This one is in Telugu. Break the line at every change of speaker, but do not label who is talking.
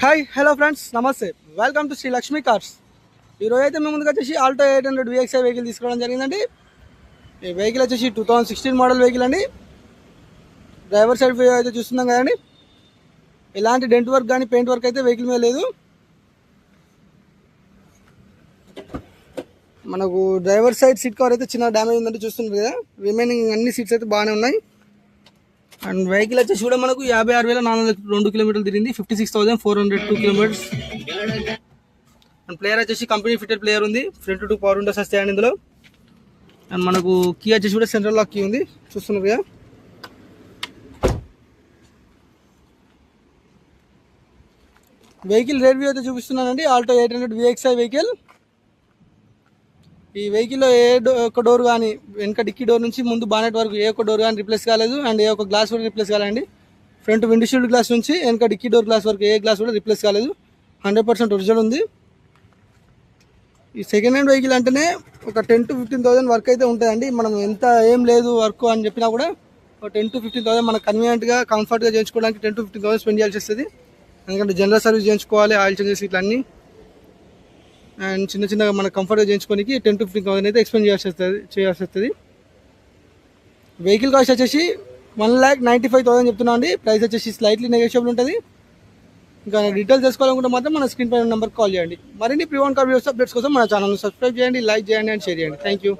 హాయ్ హలో ఫ్రెండ్స్, నమస్తే. Welcome to Shri Lakshmi cars. ఈరోజు అయితే మేము ముందుకు వచ్చేసి ఆల్టో 800 VXi వెహికల్ తీసుకోవడం జరిగిందండి. ఈ వెహికల్ వచ్చేసి 2016 మోడల్ వెహికల్ అండి. డ్రైవర్ సైడ్ వ్యూ అయితే చూస్తున్నాం కదండి. ఎలాంటి డెంట్ వర్క్ కానీ పెయింట్ వర్క్ అయితే వెహికల్ మీద లేదు. మనకు డ్రైవర్ సైడ్ సీట్ కవర్ అయితే చిన్న డ్యామేజ్ ఉందంటే చూస్తున్నారు కదా. రిమైనింగ్ అన్ని సీట్స్ అయితే బాగానే ఉన్నాయి. అండ్ వెహికల్ వచ్చేసి కూడా మనకు 56,402 కిలోమీటర్లు తిరిగింది. 56,402 కిలోమీటర్స్. అండ్ ప్లేయర్ వచ్చేసి కంపెనీ ఫిటెడ్ ప్లేయర్ ఉంది. ఫ్రంట్ 2 పవర్ విండోస్ వస్తాయండి ఇందులో. అండ్ మనకు కీ వచ్చేసి కూడా సెంట్రల్ లాక్ కీ ఉంది, చూస్తున్నారు కదా. వెహికల్ రేట్ వ్యూ అయితే చూపిస్తున్నానండి. Alto 800 VXi vehicle. ఈ వెహికల్లో ఒక్క డోర్ కానీ వెనక డిక్కీ డోర్ నుంచి ముందు బానెట్ వరకు ఏ ఒక్క డోర్ కానీ రిప్లేస్ కాలేదు. అండ్ ఏ ఒక్క గ్లాస్ కూడా రిప్లేస్ కాలేదండి. ఫ్రంట్ విండ్షీల్డ్ గ్లాస్ నుంచి వెనక డిక్కీ డోర్ గ్లాస్ వరకు ఏ గ్లాస్ కూడా రిప్లేస్ కాలేదు. 100% ఒరిజినల్ ఉంది. ఈ సెకండ్ హ్యాండ్ వెహికల్ అంటేనే ఒక 10 to 15,000 వర్క్ అయితే ఉంటుందండి. మనం ఎంత ఏం లేదు వర్క్ అని చెప్పినా కూడా ఒక 10 to 15,000 మనకు కన్వీనియంట్గా కంఫర్ట్గా చేయించుకోవడానికి 10 to 15,000 స్పెండ్ చేయాల్సి వస్తుంది. ఎందుకంటే జనరల్ సర్వీస్ చేయించుకోవాలి, ఆయిల్ చేంజెస్ ఇట్లా అన్నీ. అండ్ చిన్నగా మన కంఫర్ట్గా చేయించుకోనికి 10 to 15,000 అయితే ఎక్స్పెండ్ చేయాల్సి వస్తుంది. వెహికల్ కాస్ట్ వచ్చేసి 1,95,000 చెప్తున్నాం అండి. ప్రైస్ వచ్చేసి స్లైట్లీ నెగోషియబుల్ ఉంటుంది. ఇంకా డీటెయిల్స్ తెలుసుకోవాలనుకుంటే మాత్రం మన స్క్రీన్ పైన నెంబర్కి కాల్ చేయండి. మరిన్ని pre own car views updates కోసం మన ఛానల్ని సబ్స్క్రైబ్ చేయండి, లైక్ చేయండి అండ్ షేర్ చేయండి. Thank you.